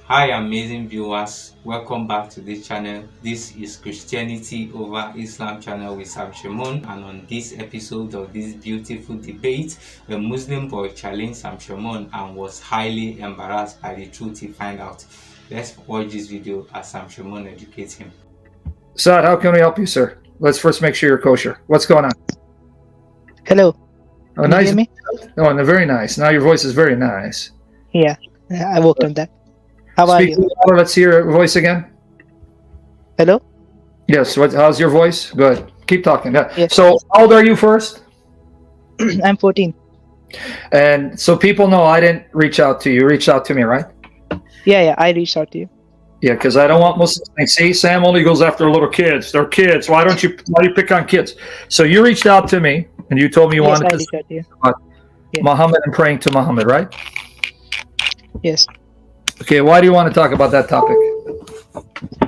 Hi, amazing viewers. Welcome back to this channel. This is Christianity over Islam channel with Sam Shamoun. And on this episode of this beautiful debate, a Muslim boy challenged Sam Shamoun and was highly embarrassed by the truth he found out. Let's watch this video as Sam Shamoun educates him. Saad, how can we help you, sir? Let's first make sure you're kosher. What's going on? Hello. Oh, Can you nice. hear me? Oh, and very nice. Now your voice is very nice. Yeah, I worked on that. How are Speak you? louder. Let's hear your voice again. Hello? Yes. How's your voice? Good. Keep talking. Yeah. Yes. So, how old are you first? I'm 14. And so people know I didn't reach out to you. You reached out to me, right? Yeah, I reached out to you. Yeah, because I don't want Muslims to see Sam only goes after little kids. They're kids. Why do you pick on kids? So you reached out to me and you told me you Yes, wanted I to reached out to you. Yeah. Muhammad and praying to Muhammad, right? Yes. Okay. Why do you want to talk about that topic?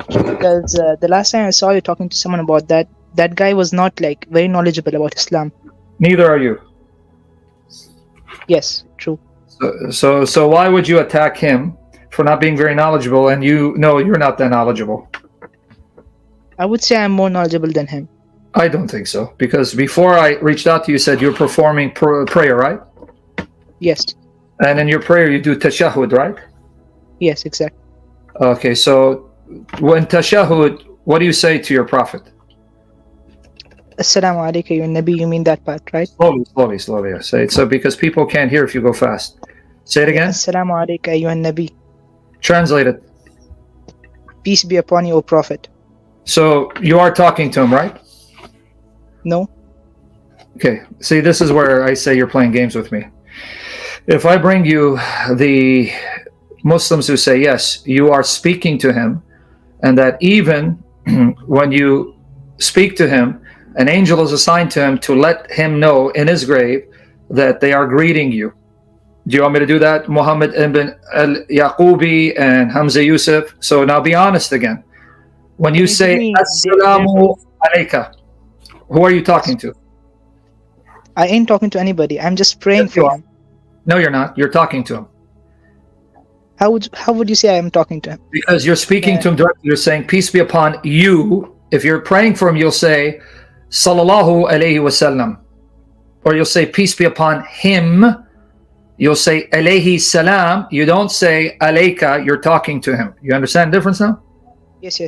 Because the last time I saw you talking to someone about that guy was not like very knowledgeable about Islam. Neither are you. Yes, true. So why would you attack him for not being very knowledgeable and you know you're not that knowledgeable? I would say I'm more knowledgeable than him. I don't think so, because before I reached out to you, you said you're performing prayer, right? Yes. And in your prayer you do tashahhud, right? Yes, exactly. Okay, so when tashahhud, what do you say to your prophet? Assalamu alaikum, you Nabi, you mean that part, right? Slowly. I say it so because people can't hear if you go fast. Say it again. Assalamu alaikum, you Nabi. Translate it. Peace be upon you, O Prophet. So you are talking to him, right? No? Okay. See, this is where I say you're playing games with me. If I bring you the Muslims who say, yes, you are speaking to him, and that even when you speak to him, an angel is assigned to him to let him know in his grave that they are greeting you. Do you want me to do that? Muhammad ibn al-Yaqubi and Hamza Yusuf. So now be honest again. When you say, Assalamu alayka, who are you talking to? I ain't talking to anybody. I'm just praying Yes, you for are. him. No, you're not. You're talking to him. How would you say I am talking to him? Because you're speaking to him directly. You're saying, peace be upon you. If you're praying for him, you'll say, Sallallahu alayhi wasallam. Or you'll say, peace be upon him. You'll say, alayhi salam. You don't say, alayka. You're talking to him. You understand the difference now? Yes.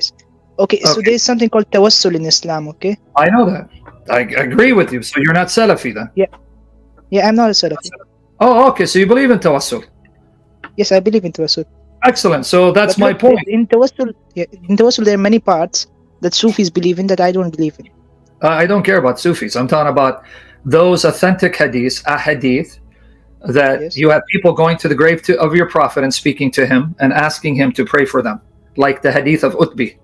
Okay, so there's something called tawassul in Islam, okay? I know that. I agree with you. So you're not Salafi then? Yeah, I'm not a Salafi. Oh, okay. So you believe in tawassul. Yes, I believe in tawassul. Excellent. So that's But my look, point. In tawassul, there are many parts that Sufis believe in that I don't believe in. I don't care about Sufis. I'm talking about those authentic hadiths, ahadith, that Yes. you have people going to the grave of your prophet and speaking to him and asking him to pray for them, like the hadith of Utbi.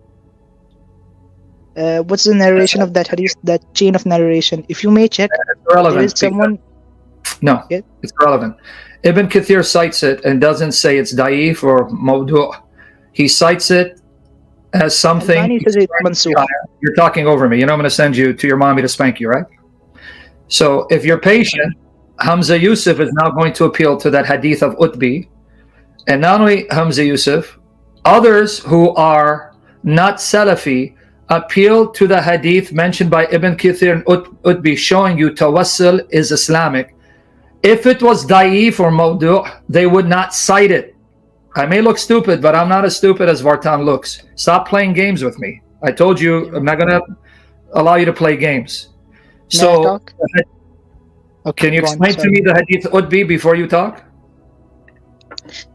What's the narration of that hadith, that chain of narration? If you may check, It's relevant. there is someone... No, Yeah. it's relevant. Ibn Kathir cites it and doesn't say it's da'if or mawdu'. He cites it as something. Albani says it's mansukh. You're talking over me. You know I'm going to send you to your mommy to spank you, right? So if you're patient, Hamza Yusuf is now going to appeal to that hadith of Utbi. And not only Hamza Yusuf, others who are not Salafi appeal to the hadith mentioned by Ibn Kathir and Utbi, showing you tawassul is Islamic. If it was da'if or mawdu', they would not cite it. I may look stupid, but I'm not as stupid as Vartan looks. Stop playing games with me. I told you I'm not going to allow you to play games. May I So, talk? Okay, can you go on, explain to sorry. me the hadith Utbi before you talk?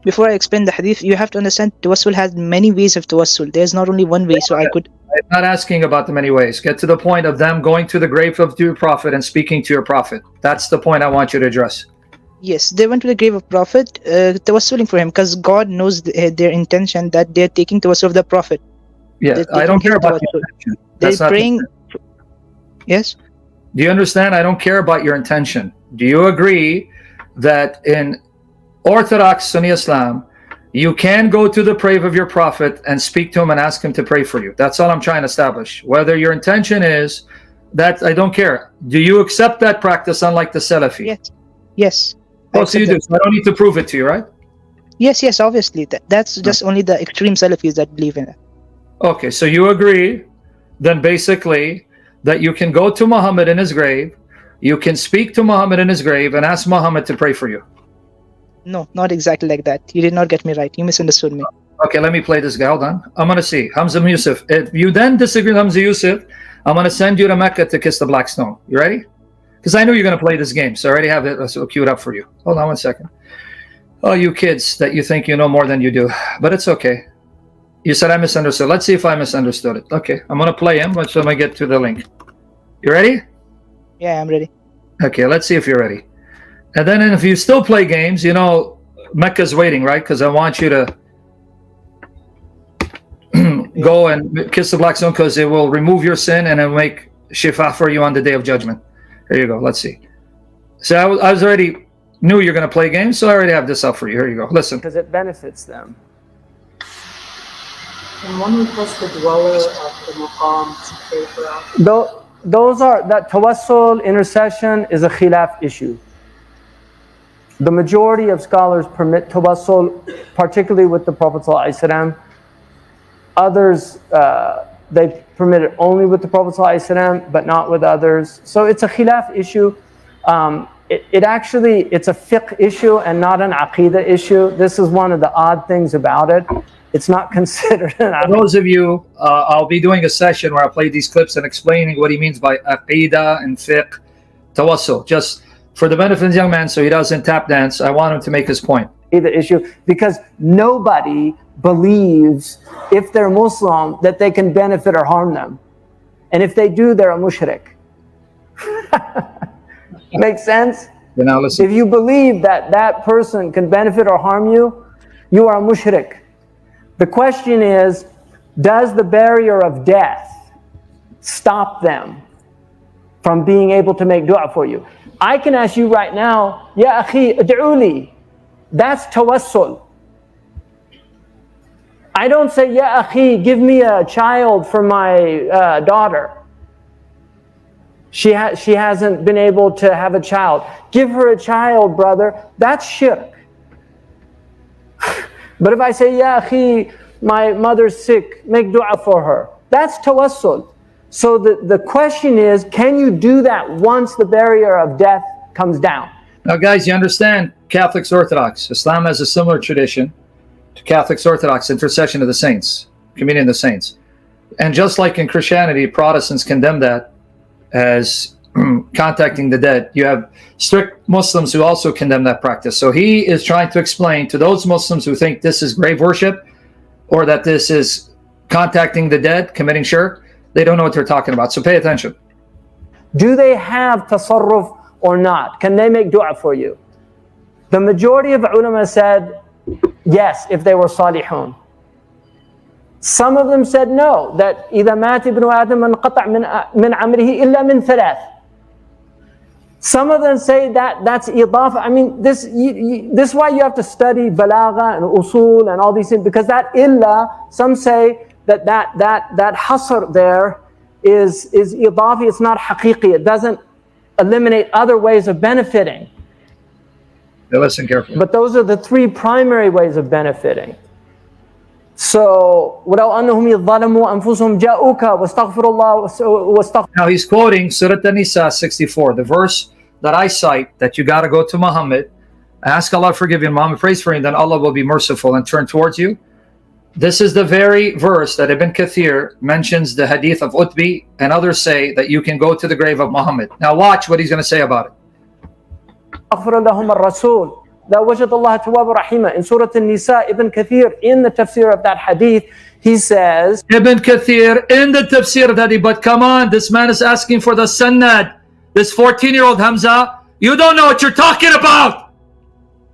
Before I explain the hadith, you have to understand tawassul has many ways of tawassul. There's not only one way, so I could... I'm not asking about the many ways. Get to the point of them going to the grave of your prophet and speaking to your prophet. That's the point I want you to address. Yes, they went to the grave of Prophet, tawassuling for him, because God knows their intention that they're taking tawassul of the Prophet. Yeah, They're I don't taking care his about tawassul. your intention. They're That's not praying... Yes? Do you understand? I don't care about your intention. Do you agree that in Orthodox Sunni Islam, you can go to the grave of your prophet and speak to him and ask him to pray for you? That's all I'm trying to establish. Whether your intention is that, I don't care. Do you accept that practice unlike the Salafi? Yes. Oh, so you do. So I don't need to prove it to you, right? Yes, obviously. That's just only the extreme Salafis that believe in it. Okay, so you agree then basically that you can go to Muhammad in his grave, you can speak to Muhammad in his grave and ask Muhammad to pray for you. No, not exactly like that. You did not get me right. You misunderstood me. Okay, let me play this guy. Hold on. I'm going to see. Hamza Yusuf. If you then disagree with Hamza Yusuf, I'm going to send you to Mecca to kiss the black stone. You ready? Because I knew you're going to play this game, so I already have it queued up for you. Hold on one second. Oh, you kids that you think you know more than you do. But it's okay. You said I misunderstood. Let's see if I misunderstood it. Okay, I'm going to play him. Let's let me get to the link. You ready? Yeah, I'm ready. Okay, let's see if you're ready. And then if you still play games, you know, Mecca's waiting, right? Because I want you to go and kiss the black stone because it will remove your sin and it'll make shifa for you on the day of judgment. Here you go. Let's see. So I was already knew you're going to play games, so I already have this up for you. Here you go. Listen. Because it benefits them. Can one request the dweller of the maqam to pray for us? Those are, that tawassul, intercession, is a khilaf issue. The majority of scholars permit tawassul, particularly with the Prophet ﷺ. Others, they permit it only with the Prophet ﷺ, but not with others. So it's a khilaf issue. It's a fiqh issue and not an aqidah issue. This is one of the odd things about it. It's not considered an For those of you, I'll be doing a session where I'll play these clips and explaining what he means by aqidah and fiqh, tawassul. Just for the benefit of the young man so he doesn't tap dance, I want him to make his point. aqidah issue, because nobody believes, if they're Muslim, that they can benefit or harm them. And if they do, they're a mushrik. Makes sense? You know, listen. If you believe that that person can benefit or harm you, you are a mushrik. The question is, does the barrier of death stop them from being able to make dua for you? I can ask you right now, Ya akhi, ad'uli. That's tawassul. I don't say, Ya akhi, give me a child for my daughter. She hasn't been able to have a child. Give her a child, brother. That's shirk. But if I say, Ya akhi, my mother's sick, make dua for her. That's tawassul. So the question is, can you do that once the barrier of death comes down? Now, guys, you understand Catholics, Orthodox. Islam has a similar tradition to Catholics, Orthodox, intercession of the saints, communion of the saints. And just like in Christianity, Protestants condemn that as contacting the dead. You have strict Muslims who also condemn that practice. So he is trying to explain to those Muslims who think this is grave worship or that this is contacting the dead, committing shirk, they don't know what they're talking about. So pay attention. Do they have tasarruf or not? Can they make dua for you? The majority of ulama said yes, if they were salihun. Some of them said no, that إِذَا مَاتِ ابْنُ آدَمَ انْقَطَعْ مِنْ عَمْرِهِ إِلَّا مِنْ ثَلَاثٍ. Some of them say that that's idafa. I mean, this is why you have to study balagha and usul and all these things, because that illa, some say that hasr there is idafi, it's not haqiqi. It doesn't eliminate other ways of benefiting. Now listen carefully. But those are the three primary ways of benefiting. So, وَلَوْ أَنَّهُمْ يَظَّلَمُوا أَنفُسَهُمْ جَاءُوكَ وَاسْتَغْفِرُ اللَّهَ. Now he's quoting Surah An-Nisa 64, the verse that I cite, that you got to go to Muhammad, ask Allah to forgive you, and Muhammad prays for you, and then Allah will be merciful and turn towards you. This is the very verse that Ibn Kathir mentions the hadith of Utbi, and others say that you can go to the grave of Muhammad. Now watch what he's going to say about it. أغفر لهم الرسول لا وجد الله تواب رحيما. In Surah An-Nisa, Ibn Kathir, in the tafsir of that hadith, he says, Ibn Kathir in the tafsir of that hadith, but come on, this man is asking for the sanad. This 14-year-old Hamza, you don't know what you're talking about.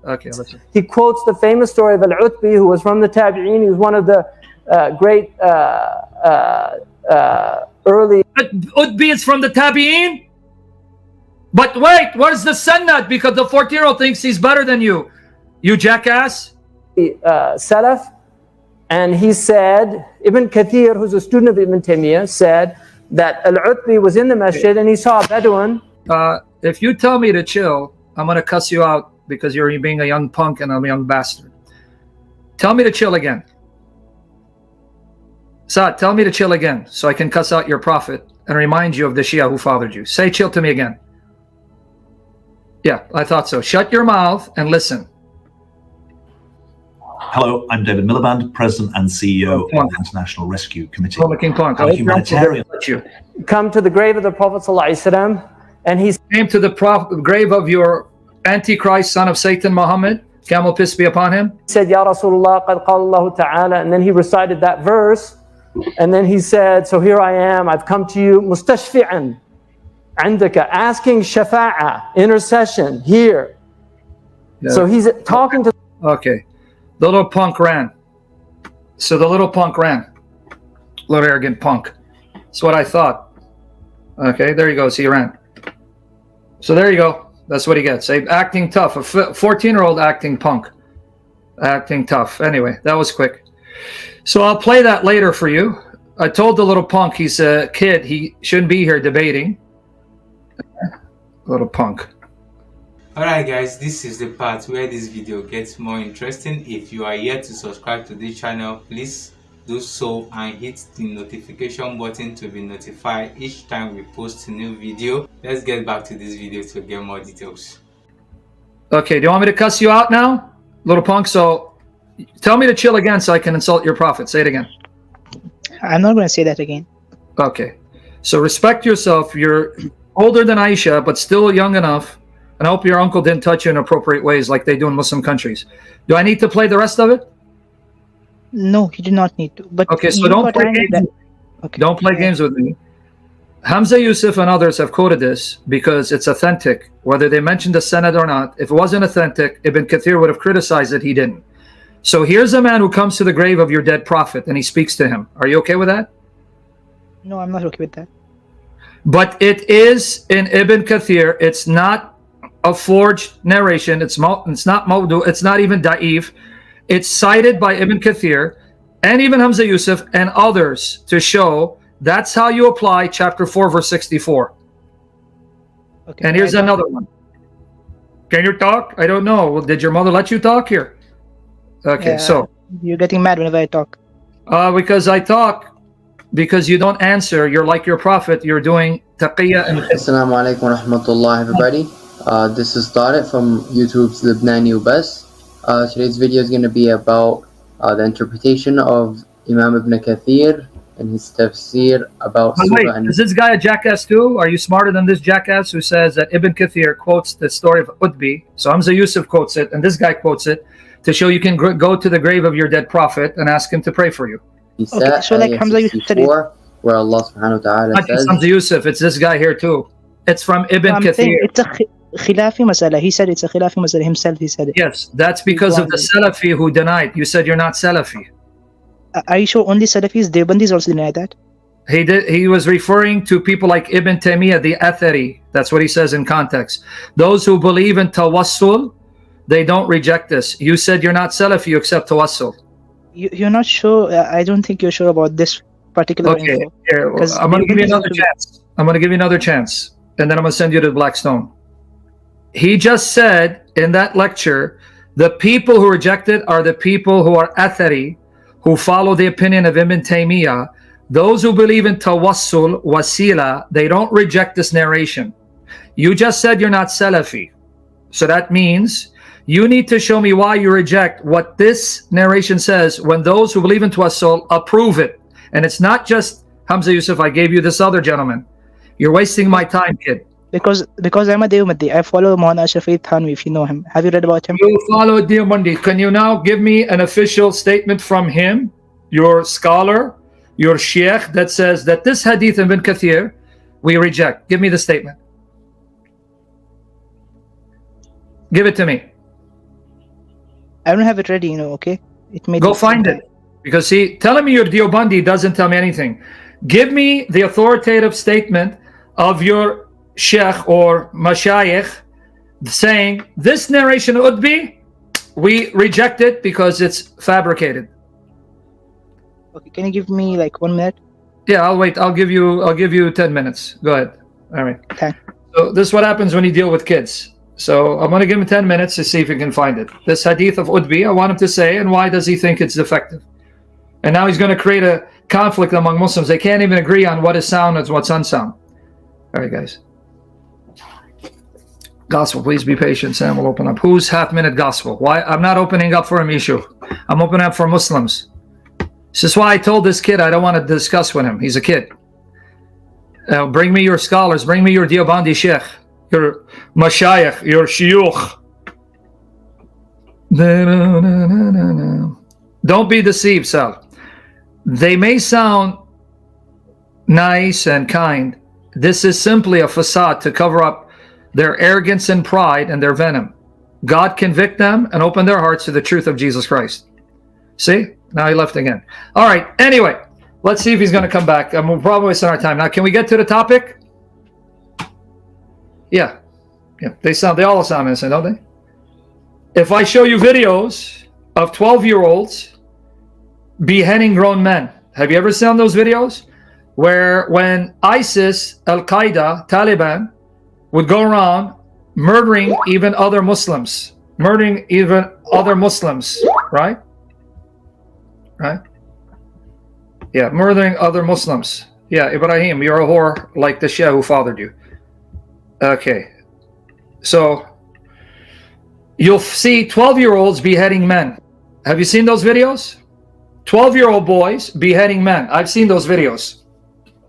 Okay, listen. He quotes the famous story of Al-Utbi, who was from the Tabi'een. He was one of the great early... Utbi is from the Tabi'een? But wait, what is the sanad? Because the 14-year-old thinks he's better than you. You jackass. Salaf. And he said, Ibn Kathir, who's a student of Ibn Taymiyyah, said that Al-Utbi was in the masjid and he saw a Bedouin. If you tell me to chill, I'm going to cuss you out because you're being a young punk and I'm a young bastard. tell me to chill again. Saad, tell me to chill again so I can cuss out your prophet and remind you of the Shia who fathered you. Say chill to me again. Yeah, I thought so. Shut your mouth and listen. Hello, I'm David Miliband, President and CEO of the International Rescue Committee. King Punk. I'm a humanitarian. Come to the grave of the Prophet ﷺ, and he came to the grave of your Antichrist, son of Satan, Muhammad. Camel peace be upon him. He said, Ya Rasulullah, qad qala Allahu ta'ala, and then he recited that verse, and then he said, so here I am, I've come to you, mustashfi'an, عندك, asking shafa'a, intercession, here. Yeah. So he's talking to... Okay. The little punk ran. So the little punk ran. Little arrogant punk. That's what I thought. Okay, there he goes. He ran. So there you go. That's what he gets. Acting tough. A 14-year-old acting punk. Acting tough. Anyway, that was quick. So I'll play that later for you. I told the little punk he's a kid. He shouldn't be here debating. Little punk. Alright guys, this is the part where this video gets more interesting. If you are yet to subscribe to this channel, please do so and hit the notification button to be notified each time we post a new video. Let's get back to this video to get more details. Okay, do you want me to cuss you out now, little punk? So tell me to chill again so I can insult your prophet. Say it again. I'm not going to say that again. Okay, so respect yourself. You're older than Aisha, but still young enough. And I hope your uncle didn't touch you in appropriate ways like they do in Muslim countries. Do I need to play the rest of it? No, you do not need to. But okay, so don't play games. Okay. Don't play games with me. Hamza Yusuf and others have quoted this because it's authentic, whether they mentioned the Sanad or not. If it wasn't authentic, Ibn Kathir would have criticized it. He didn't. So here's a man who comes to the grave of your dead prophet and he speaks to him. Are you okay with that? No, I'm not okay with that. But it is in Ibn Kathir. It's not a forged narration. It's not mawdu. It's not even da'if. It's cited by Ibn Kathir and even Hamza Yusuf and others to show that's how you apply chapter 4 verse 64. Okay, and here's another one. Can you talk? I don't know. Well, did your mother let you talk here? Okay, so you're getting mad whenever I talk. Because I talk because you don't answer. You're like your prophet. You're doing taqiyya and Assalamu alaikum wa rahmatullah, everybody. This is Tariq from YouTube's Lebanese Best. Today's video is going to be about the interpretation of Imam Ibn Kathir and his tafsir about Surah. Wait, is this guy a jackass too? Are you smarter than this jackass who says that Ibn Kathir quotes the story of Utbi? So Hamza Yusuf quotes it, and this guy quotes it to show you can go to the grave of your dead prophet and ask him to pray for you. He said, okay, so like Hamza Yusuf said, where Allah subhanahu wa ta'ala says, Hamza Yusuf, it's this guy here too. It's from Ibn Kathir. It's a khilafi masala. He said it's a khilafi masala himself. He said it. Yes, that's because of the Salafi who denied. You said you're not Salafi. Are you sure only Salafis? Deobandis also deny that. He did. He was referring to people like Ibn Taymiyyah, the Athari. That's what he says in context. Those who believe in tawassul, they don't reject this. You said you're not Salafi, you accept tawassul. You're not sure. I don't think you're sure about this particular info. Here, I'm going to give you another chance. I'm going to give you another chance. And then I'm going to send you to Blackstone. He just said in that lecture, the people who reject it are the people who are Athari, who follow the opinion of Ibn Taymiyyah. Those who believe in tawassul, wasila, they don't reject this narration. You just said you're not Salafi. So that means you need to show me why you reject what this narration says when those who believe in tawassul approve it. And it's not just Hamza Yusuf, I gave you this other gentleman. You're wasting my time, kid. Because I'm a Deobandi. I follow Maulana Shafiq Thanwi, if you know him. Have you read about him? You follow Deobandi. Can you now give me an official statement from him, your scholar, your sheikh, that says that this hadith in Ibn Kathir, we reject? Give me the statement. Give it to me. I don't have it ready, okay? It may go find it. Because see, telling me you're Deobandi doesn't tell me anything. Give me the authoritative statement of your sheikh or mashayikh saying this narration would be, we reject it because it's fabricated. Okay, can you give me like 1 minute? Yeah, I'll wait. I'll give you 10 minutes. Go ahead. All right. Okay. So this is what happens when you deal with kids. So I'm going to give him 10 minutes to see if he can find it. This hadith of Utbi, I want him to say, and why does he think it's defective? And now he's going to create a conflict among Muslims. They can't even agree on what is sound and what's unsound. All right, guys. Gospel, please be patient. Sam will open up. Who's half-minute gospel? Why? I'm not opening up for a issue. I'm opening up for Muslims. This is why I told this kid I don't want to discuss with him. He's a kid. Bring me your scholars. Bring me your Deobandi sheikh, your mashayikh, your shuyukh. Don't be deceived, Sal. They may sound nice and kind. This is simply a facade to cover up their arrogance and pride and their venom. God convict them and open their hearts to the truth of Jesus Christ. See? Now he left again. All right. Anyway, let's see if he's going to come back. We're probably wasting our time. Now, can we get to the topic? Yeah. They all sound innocent, don't they? If I show you videos of 12-year-olds beheading grown men, have you ever seen those videos? Where when ISIS, Al-Qaeda, Taliban would go around murdering even other Muslims, right? Right? Yeah, murdering other Muslims. Yeah, Ibrahim, you're a whore like the Shia who fathered you. Okay. So, you'll see 12-year-olds beheading men. Have you seen those videos? 12-year-old boys beheading men. I've seen those videos.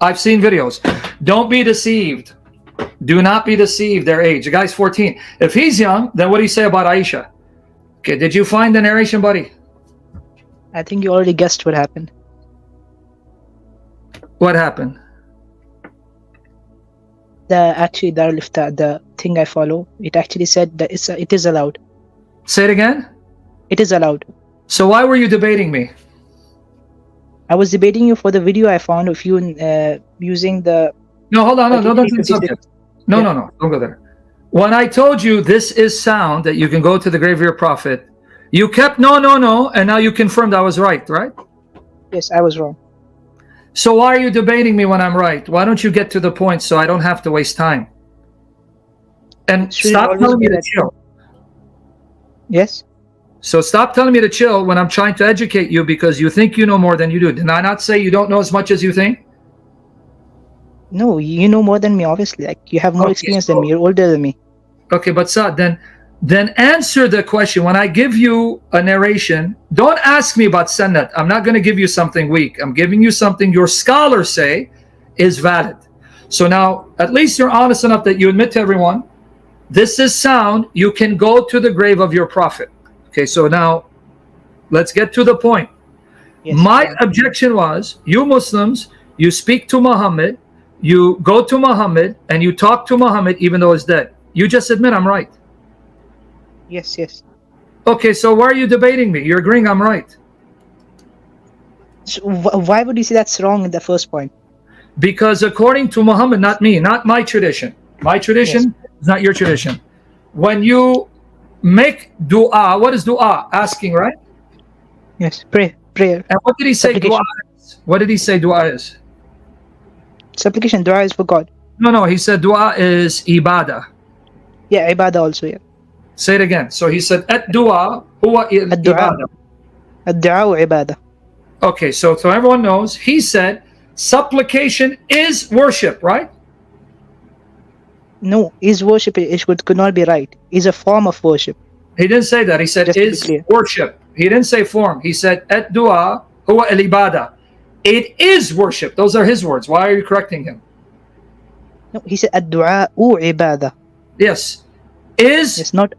I've seen videos. Don't be deceived. Do not be deceived, their age. The guy's 14. If he's young, then what do you say about Aisha? Okay, did you find the narration, buddy? I think you already guessed what happened. What happened? The thing I follow, it actually said that it is allowed. Say it again? It is allowed. So why were you debating me? I was debating you for the video I found of you using the... No, hold on. No, that's the subject. No, don't go there. When I told you this is sound, that you can go to the grave of your prophet, you kept no, and now you confirmed I was right? Yes, I was wrong. So why are you debating me when I'm right? Why don't you get to the point so I don't have to waste time? And stop telling me to chill. Yes? So stop telling me to chill when I'm trying to educate you because you think you know more than you do. Did I not say you don't know as much as you think? No, you know more than me, obviously. Like, you have more experience than me. You're older than me. Okay, but Saad, then answer the question. When I give you a narration, don't ask me about Sanad. I'm not going to give you something weak. I'm giving you something your scholars say is valid. So now, at least you're honest enough that you admit to everyone, this is sound. You can go to the grave of your prophet. Okay, so now, let's get to the point. Yes, My objection was, you Muslims, you speak to Muhammad, you go to Muhammad, and you talk to Muhammad even though he's dead. You just admit I'm right. Yes. Okay, so why are you debating me? You're agreeing I'm right. So why would you say that's wrong in the first point? Because according to Muhammad, not me, not my tradition. My tradition is not your tradition. When you make dua, what is dua? Asking, right? Yes, prayer. And what did he say dua is? What did he say dua is? Supplication, dua is for God. No, he said dua is ibadah. Yeah, ibadah also, yeah. Say it again. So he said, ad-dua huwa ibadah. Ad-dua ibadah. Okay, so everyone knows, he said, supplication is worship, right? No, is worship, it could not be right. Is a form of worship. He didn't say that. He said is worship. He didn't say form. He said, ad-dua huwa al-ibadah. It is worship. Those are his words. Why are you correcting him? No, he said ad-dua ibadah. Yes. Is. It's not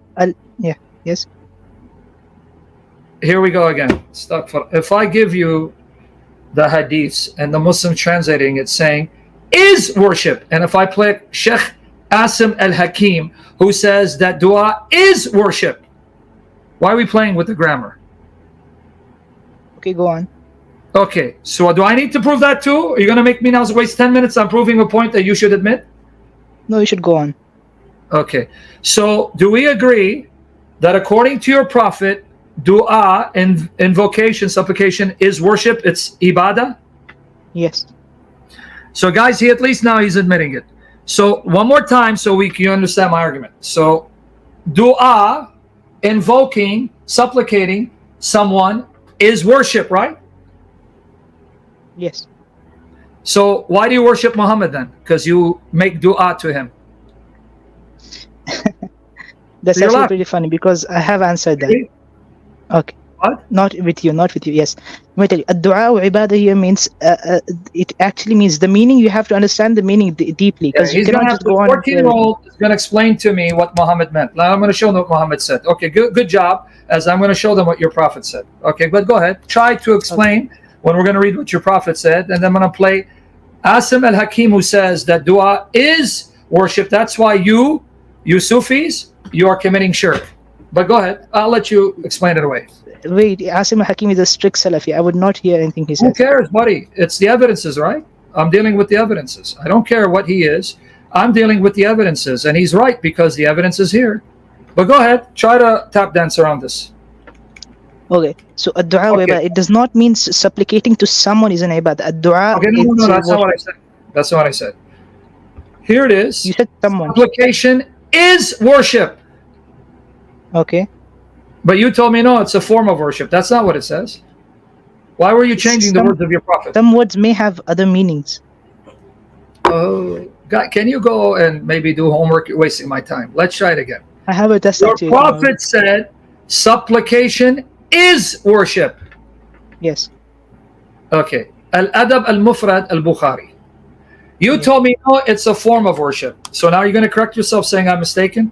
yes. Here we go again. If I give you the hadiths and the Muslim translating it saying is worship, and if I play Sheikh Asim al-Hakim who says that dua is worship, why are we playing with the grammar? Okay, go on. Okay, so do I need to prove that too? Are you going to make me now waste 10 minutes on proving a point that you should admit? No, you should go on. Okay, so do we agree that according to your prophet, dua and invocation, supplication is worship? It's ibadah? Yes. So guys, at least now he's admitting it. So one more time so you understand my argument. So dua, invoking, supplicating someone is worship, right? Yes. So why do you worship Muhammad then? Because you make dua to him. That's You're actually laughing. pretty funny because I have answered that. See? Okay. What? Not with you. Yes. Let me tell you, ad-du'a wa ibadah here means, it actually means the meaning. You have to understand the meaning deeply, because you He's cannot gonna have just the go on and say everything. 14-year-old is gonna explain to me what Muhammad meant. Now I'm gonna show them what Muhammad said. Okay, good job. As I'm gonna show them what your prophet said. Okay, but go ahead. Try to explain when we're gonna read what your prophet said, and then I'm gonna play Asim al-Hakim, who says that dua is worship. That's why you Sufis, you are committing shirk. But go ahead. I'll let you explain it away. Wait, Asim al-Hakim is a strict Salafi. I would not hear anything he Who says. cares, buddy? It's the evidences, right? I'm dealing with the evidences. I don't care what he is. I'm dealing with the evidences, and he's right because the evidence is here. But go ahead, try to tap dance around this. Okay, so ad-du'a wa Okay. ibadah, it does not mean supplicating to someone is an ibadah. Ad-du'a, Okay, no, it's that's not what I worship. said. That's not what I said. Here it is. You said someone. Supplication is worship. Okay. But you told me no, it's a form of worship. That's not what it says. Why were you changing the words of your prophet? Some words may have other meanings. Oh, God, can you go and maybe do homework? You're wasting my time. Let's try it again. I have a test Your actually. prophet said supplication is worship. Yes. Okay. Al-Adab al-Mufrad al-Bukhari. You told me, no, it's a form of worship. So now you're going to correct yourself saying I'm mistaken?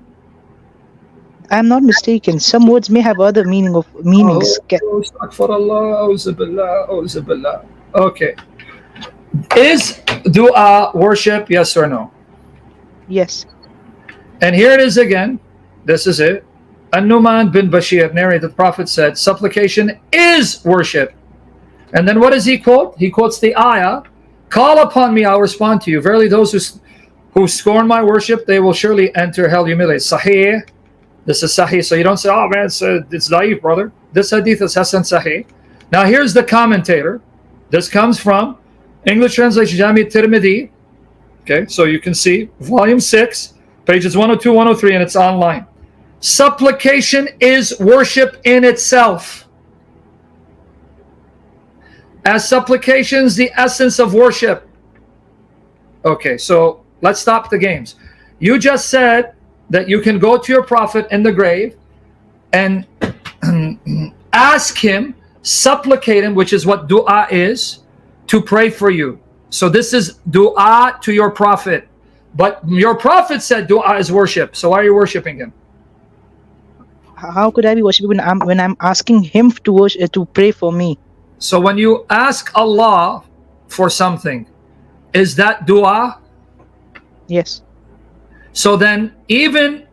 I'm not mistaken. Some words may have other meanings. Oh, astaghfirullah, auzu billah, auzu billah. Okay. Is dua worship, yes or no? Yes. And here it is again. This is it. An-Numan bin Bashir narrated, the Prophet said, supplication is worship. And then what does he quote? He quotes the ayah, call upon me, I'll respond to you. Verily those who scorn my worship, they will surely enter hell humiliated. Sahih. This is Sahih. So you don't say, oh man, it's daif, brother. This hadith is Hasan Sahih. Now here's the commentator. This comes from English translation, Jami Tirmidhi. Okay, so you can see volume 6, pages 102, 103, and it's online. Supplication is worship in itself. As supplications, the essence of worship. Okay, so let's stop the games. You just said that you can go to your prophet in the grave and ask him, supplicate him, which is what dua is, to pray for you. So this is dua to your prophet. But your prophet said dua is worship. So why are you worshiping him? How could I be worshiping when I'm asking him to worship, to pray for me? So when you ask Allah for something, is that dua? Yes. So then even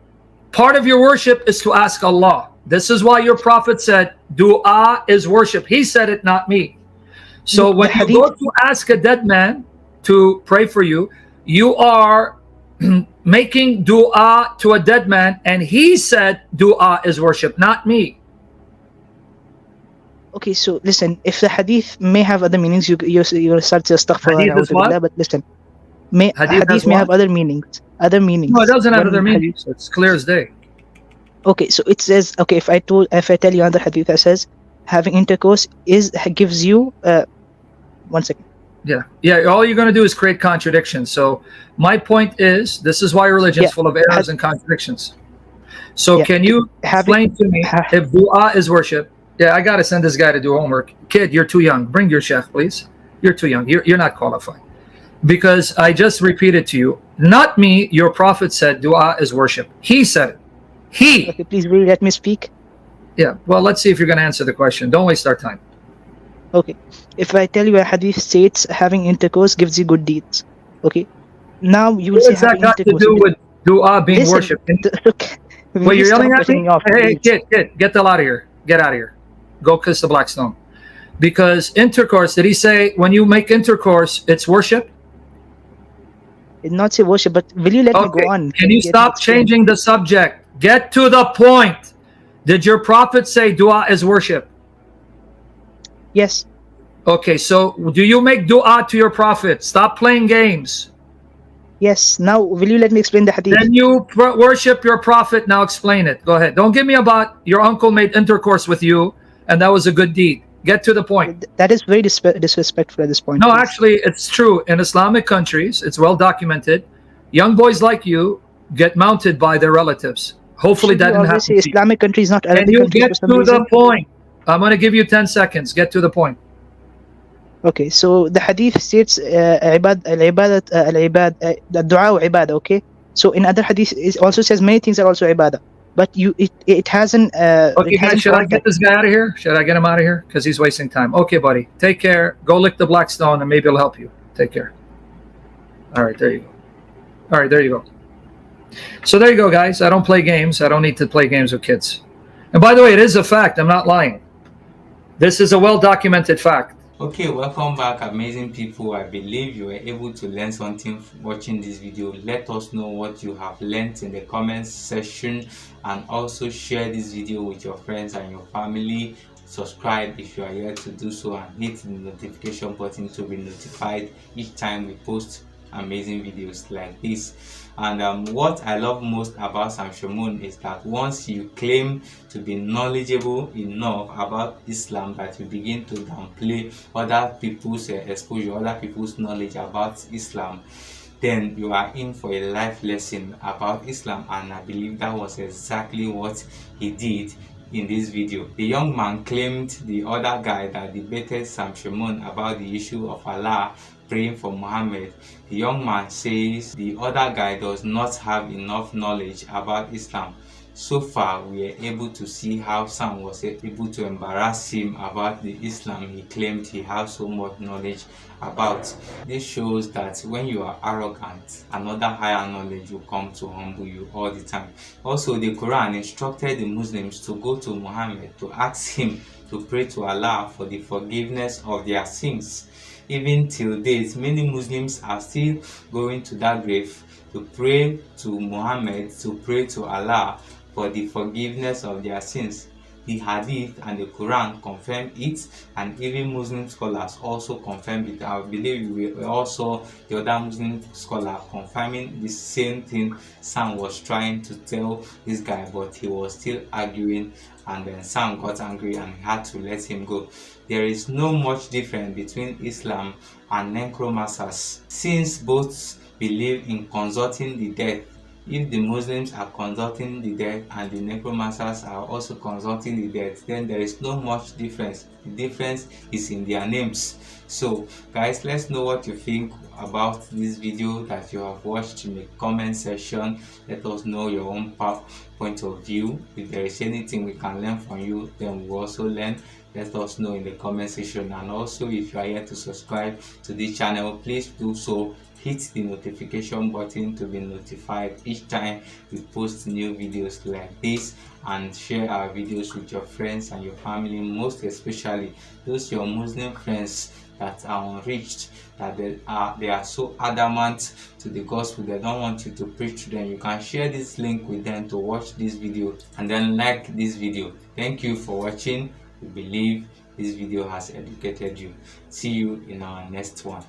part of your worship is to ask Allah. This is why your prophet said dua is worship. He said it, not me. So when you go to ask a dead man to pray for you, you are making dua to a dead man, and he said dua is worship, not me. Okay, so listen, if the hadith may have other meanings, you start to astaghfirullah, but listen, hadith may have other meanings. Other meanings. No, it doesn't have other meanings. It's clear as day. Okay, so it says, okay, if I tell you another hadith that says having intercourse gives you 1 second. Yeah, all you're going to do is create contradictions. So my point is, this is why religion is full of errors and contradictions. So can you explain to me if dua is worship? Yeah, I got to send this guy to do homework. Kid, you're too young. Bring your sheikh, please. You're too young. You're not qualified. Because I just repeated to you, not me, your prophet said dua is worship. He said it. He. Okay, please will you let me speak? Yeah, well, let's see if you're going to answer the question. Don't waste our time. Okay, if I tell you a hadith states having intercourse gives you good deeds, okay, now you will say having got intercourse. To do with dua being worship? Wait, you're yelling at me? Hey, kid, get the hell out of here. Get out of here. Go kiss the black stone. Because intercourse, did he say when you make intercourse, it's worship? It's not say worship, but will you let me go on? Can you stop changing the subject? Get to the point. Did your prophet say dua is worship? Yes. Okay, so do you make dua to your prophet? Stop playing games. Yes. Now, will you let me explain the hadith? Then you worship your prophet. Now explain it. Go ahead. Don't give me about your uncle made intercourse with you and that was a good deed. Get to the point. That is very disrespectful at this point. No, please. actually, it's true. In Islamic countries, it's well documented. Young boys like you get mounted by their relatives. Hopefully Should that you didn't always happen say to you. Islamic countries, not Can Arabic you countries get for some to reason? the point? I'm going to give you 10 seconds. Get to the point. Okay, so the hadith states the dua ibadah, okay? So in other hadith it also says many things are also ibadah. But it hasn't Okay, it guys, hasn't should I taught get that. this guy out of here? Should I get him out of here? Because he's wasting time. Okay, buddy. Take care. Go lick the black stone and maybe it'll help you. Take care. All right, there you go. All right, there you go. So there you go, guys. I don't play games. I don't need to play games with kids. And by the way, it is a fact. I'm not lying. This is a well-documented fact. Okay, welcome back, amazing people. I believe you were able to learn something watching this video. Let us know what you have learned in the comments section, and also share this video with your friends and your family. Subscribe if you are yet to do so, and hit the notification button to be notified each time we post amazing videos like this. And what I love most about Sam Shamoun is that once you claim to be knowledgeable enough about Islam, that you begin to downplay other people's exposure, other people's knowledge about Islam, then you are in for a life lesson about Islam. And I believe that was exactly what he did in this video. The young man claimed the other guy that debated Sam Shamoun about the issue of Allah praying for Muhammad. The young man says the other guy does not have enough knowledge about Islam. So far, we are able to see how Sam was able to embarrass him about the Islam he claimed he has so much knowledge about. This shows that when you are arrogant, another higher knowledge will come to humble you all the time. Also, the Quran instructed the Muslims to go to Muhammad to ask him to pray to Allah for the forgiveness of their sins. Even till date, many Muslims are still going to that grave to pray to Muhammad, to pray to Allah for the forgiveness of their sins. The Hadith and the Quran confirm it, and even Muslim scholars also confirm it. I believe we also the other Muslim scholar confirming the same thing Sam was trying to tell this guy, but he was still arguing, and then Sam got angry and he had to let him go. There is no much difference between Islam and necromancers, since both believe in consulting the dead. If the Muslims are consulting the dead and the necromancers are also consulting the dead, then there is no much difference. The difference is in their names. So guys, let's know what you think about this video that you have watched in the comment section. Let us know your own point of view. If there is anything we can learn from you, then we also learn. Let us know in the comment section. And also, if you are yet to subscribe to this channel, please do so. Hit the notification button to be notified each time we post new videos like this, and share our videos with your friends and your family, most especially those your Muslim friends that are unreached, that they are so adamant to the gospel, they don't want you to preach to them. You can share this link with them to watch this video, and then like this video. Thank you for watching. We believe this video has educated you. See you in our next one.